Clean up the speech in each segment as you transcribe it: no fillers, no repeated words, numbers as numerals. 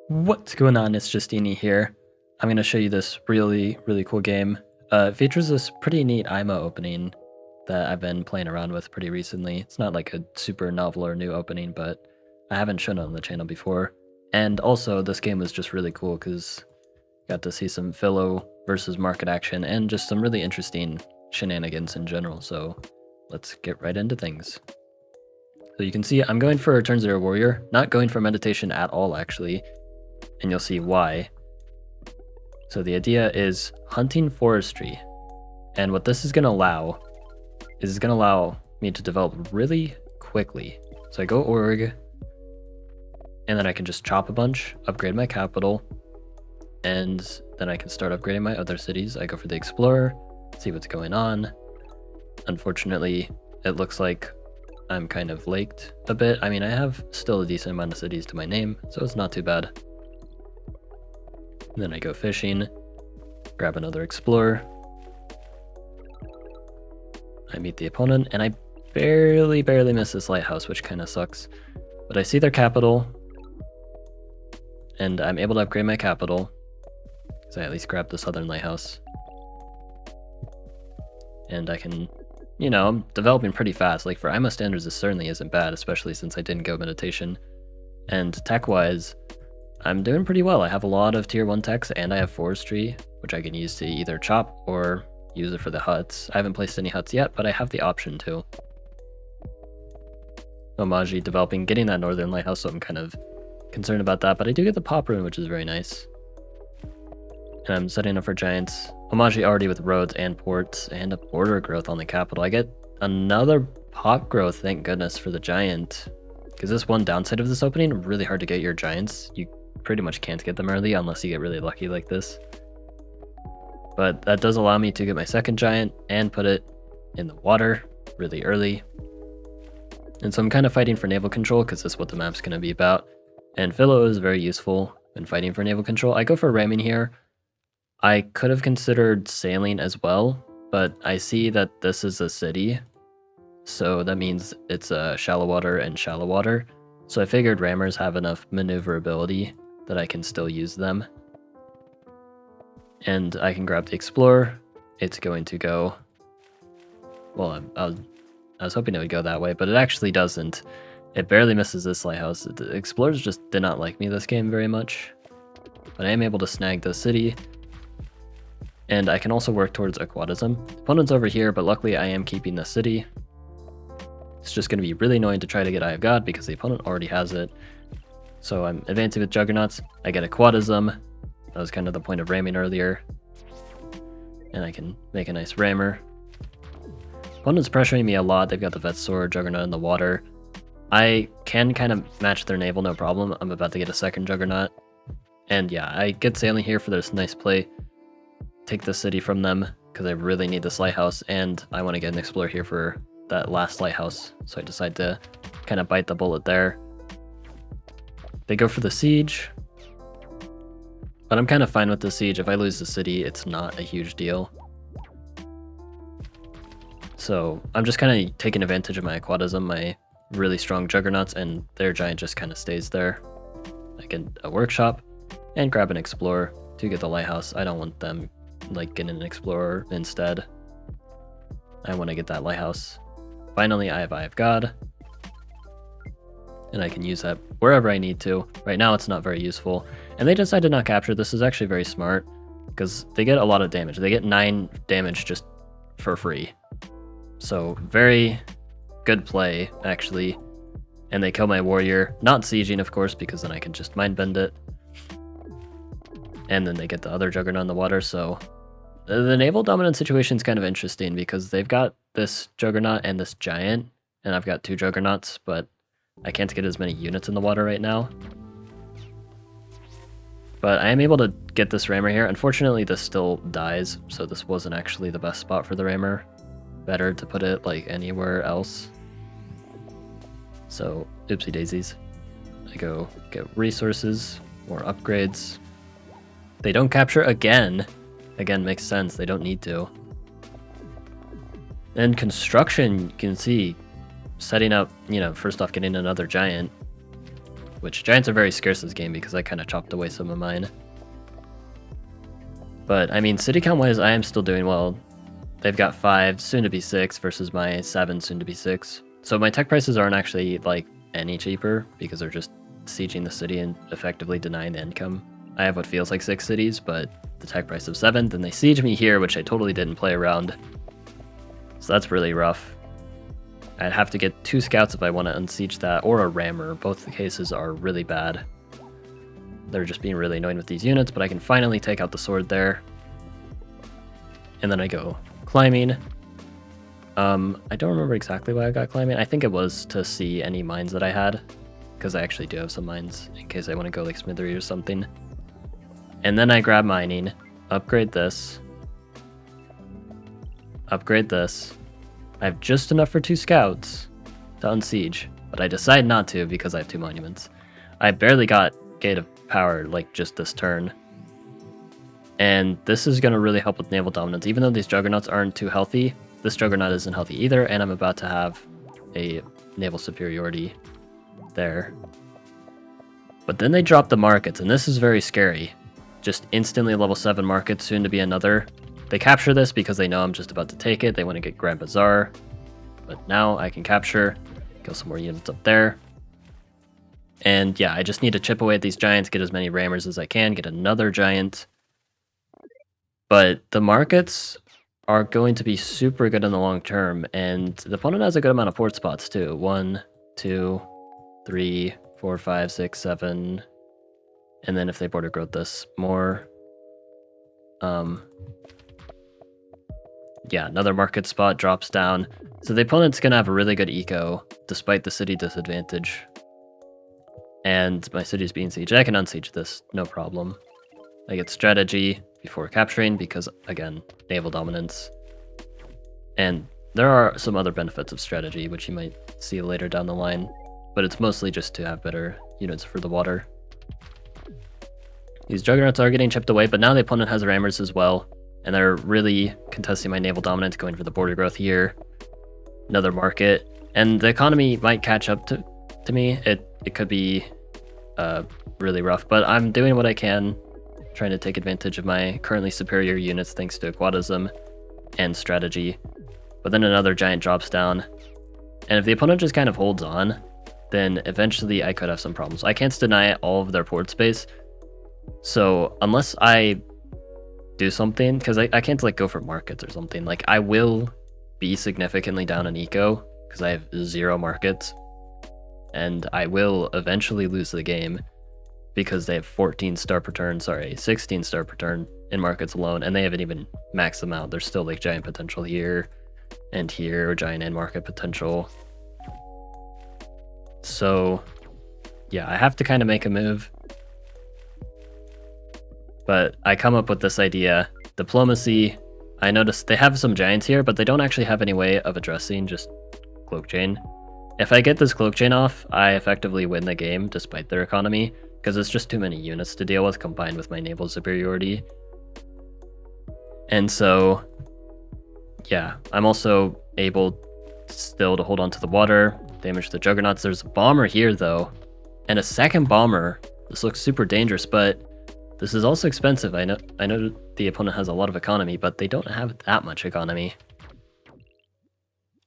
What's going on? It's Justeeni here. I'm going to show you this really cool game. It features this pretty neat IMO opening that I've been playing around with pretty recently. It's not like a super novel or new opening, but I haven't shown it on the channel before. And also, this game was just really cool because got to see some Philo versus market action and just some really interesting shenanigans in general. So let's get right into things. So you can see I'm going for a turn 0 warrior, not going for meditation at all actually. And you'll see why. So the idea is hunting forestry. And what this is going to allow is it's going to allow me to develop really quickly. So I go org, and then I can just chop a bunch, upgrade my capital, and then I can start upgrading my other cities. I go for the explorer, see what's going on. Unfortunately, it looks like I'm kind of laked a bit. I mean, I have still a decent amount of cities to my name, so it's not too bad. Then I go fishing, grab another explorer. I meet the opponent, and I barely miss this lighthouse, which kind of sucks. But I see their capital, and I'm able to upgrade my capital, because I at least grabbed the southern lighthouse. And I can, you know, I'm developing pretty fast. Like for IMO standards, this certainly isn't bad, especially since I didn't go meditation. And tech-wise, I'm doing pretty well. I have a lot of tier 1 techs and I have forestry, which I can use to either chop or use it for the huts. I haven't placed any huts yet, but I have the option to. Omaji developing, getting that northern lighthouse, so I'm kind of concerned about that, but I do get the pop rune, which is very nice. And I'm setting up for giants. Omaji already with roads and ports and a border growth on the capital. I get another pop growth, thank goodness, for the giant. Because this one downside of this opening, really hard to get your giants. You pretty much can't get them early unless you get really lucky like this. But that does allow me to get my second giant and put it in the water really early. And so I'm kind of fighting for naval control because this is what the map's going to be about. And Philo is very useful in fighting for naval control. I go for ramming here. I could have considered sailing as well, but I see that this is a city. So that means it's shallow water and shallow water. So I figured rammers have enough maneuverability that I can still use them. And I can grab the explorer. It's going to go, well, I was hoping it would go that way, but it actually doesn't. It barely misses this lighthouse. The explorers just did not like me this game very much. But I am able to snag the city. And I can also work towards aquatism. Opponent's over here, but luckily I am keeping the city. It's just going to be really annoying to try to get Eye of God because the opponent already has it. So I'm advancing with Juggernauts. I get aquatism. That was kind of the point of ramming earlier. And I can make a nice rammer. Opponent's pressuring me a lot. They've got the Vet Sword, Juggernaut in the water. I can kind of match their naval, no problem. I'm about to get a second Juggernaut. And yeah, I get sailing here for this nice play. Take the city from them because I really need this lighthouse. And I want to get an Explorer here for that last lighthouse. So I decide to kind of bite the bullet there. They go for the siege. But I'm kind of fine with the siege. If I lose the city, it's not a huge deal. So I'm just kind of taking advantage of my aquatism, my really strong juggernauts, and their giant just kind of stays there. I get a workshop and grab an explorer to get the lighthouse. I don't want them like getting an explorer instead. I want to get that lighthouse. Finally, I have Eye of God. And I can use that wherever I need to. Right now, it's not very useful. And they decide to not capture. This is actually very smart because they get a lot of damage. They get 9 damage just for free. So very good play, actually. And they kill my warrior. Not sieging, of course, because then I can just mind bend it. And then they get the other Juggernaut in the water. So the naval dominant situation is kind of interesting because they've got this Juggernaut and this Giant. And I've got 2 Juggernauts, but I can't get as many units in the water right now. But I am able to get this rammer here. Unfortunately, this still dies, so this wasn't actually the best spot for the rammer. Better to put it like anywhere else. So, oopsie daisies. I go get resources, more upgrades. They don't capture again. Again, makes sense. They don't need to. And construction, you can see, setting up, you know, first off getting another giant which giants are very scarce this game because I kind of chopped away some of mine. But, I mean, city count-wise, I am still doing well. They've got 5, soon to be 6, versus my 7, soon to be 6. So my tech prices aren't actually, like, any cheaper, because they're just sieging the city and effectively denying the income. I have what feels like 6 cities, but the tech price of 7, then they siege me here, which I totally didn't play around. So that's really rough. I'd have to get 2 scouts if I want to unsiege that, or a rammer. Both the cases are really bad. They're just being really annoying with these units, but I can finally take out the sword there. And then I go climbing. I don't remember exactly why I got climbing. I think it was to see any mines that I had, because I actually do have some mines in case I want to go like smithery or something. And then I grab mining, upgrade this, upgrade this. I have just enough for 2 scouts to unsiege, but I decide not to because I have 2 monuments. I barely got Gate of Power like just this turn. And this is going to really help with naval dominance. Even though these juggernauts aren't too healthy, this juggernaut isn't healthy either, and I'm about to have a naval superiority there. But then they drop the markets, and this is very scary. Just instantly level 7 markets, soon to be another. They capture this because they know I'm just about to take it. They want to get Grand Bazaar. But now I can capture, kill some more units up there. And yeah, I just need to chip away at these giants, get as many rammers as I can, get another giant. But the markets are going to be super good in the long term, and the opponent has a good amount of port spots too. 1, 2, 3, 4, 5, 6, 7. And then if they border growth this more. Yeah, another market spot drops down. So the opponent's going to have a really good eco, despite the city disadvantage. And my city's being sieged. I can unsiege this, no problem. I get strategy before capturing because, again, naval dominance. And there are some other benefits of strategy, which you might see later down the line. But it's mostly just to have better units for the water. These juggernauts are getting chipped away, but now the opponent has rammers as well. And they're really contesting my naval dominance, going for the border growth here. Another market. And the economy might catch up to me. It could be really rough, but I'm doing what I can, trying to take advantage of my currently superior units thanks to aquatism and strategy. But then another giant drops down. And if the opponent just kind of holds on, then eventually I could have some problems. I can't deny all of their port space. So unless I do something, because I can't like go for markets or something, like I will be significantly down in eco because I have 0 markets, and I will eventually lose the game because they have 16 star per turn in markets alone, and they haven't even maxed them out. There's still like giant potential here and here, or giant end market potential. So yeah, I have to kind of make a move. But I come up with this idea, diplomacy. I noticed they have some giants here, but they don't actually have any way of addressing just cloak chain. If I get this cloak chain off, I effectively win the game despite their economy, because it's just too many units to deal with combined with my naval superiority. And so, yeah, I'm also able still to hold on to the water, damage the juggernauts. There's a bomber here though, and a second bomber. This looks super dangerous, but this is also expensive. I know the opponent has a lot of economy, but they don't have that much economy.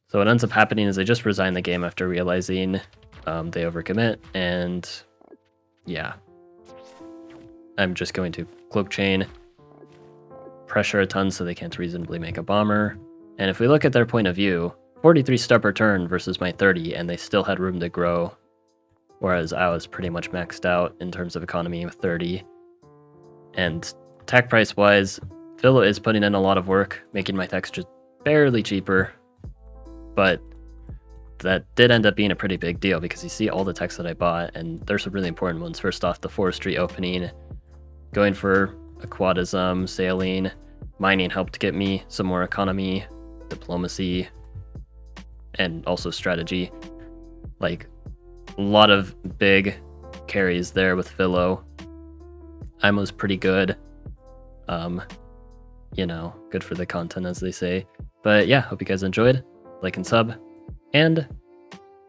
So what ends up happening is they just resign the game after realizing they overcommit, and yeah. I'm just going to cloak chain, pressure a ton so they can't reasonably make a bomber. And if we look at their point of view, 43 star per turn versus my 30, and they still had room to grow, whereas I was pretty much maxed out in terms of economy with 30. And tech price wise, Philo is putting in a lot of work, making my techs just barely cheaper. But that did end up being a pretty big deal because you see all the techs that I bought, and there's some really important ones. First off, the forestry opening, going for aquatism, sailing, mining helped get me some more economy, diplomacy, and also strategy. Like a lot of big carries there with Philo. I was pretty good. You know, good for the content, as they say. But yeah, hope you guys enjoyed. Like and sub, and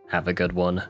have a good one.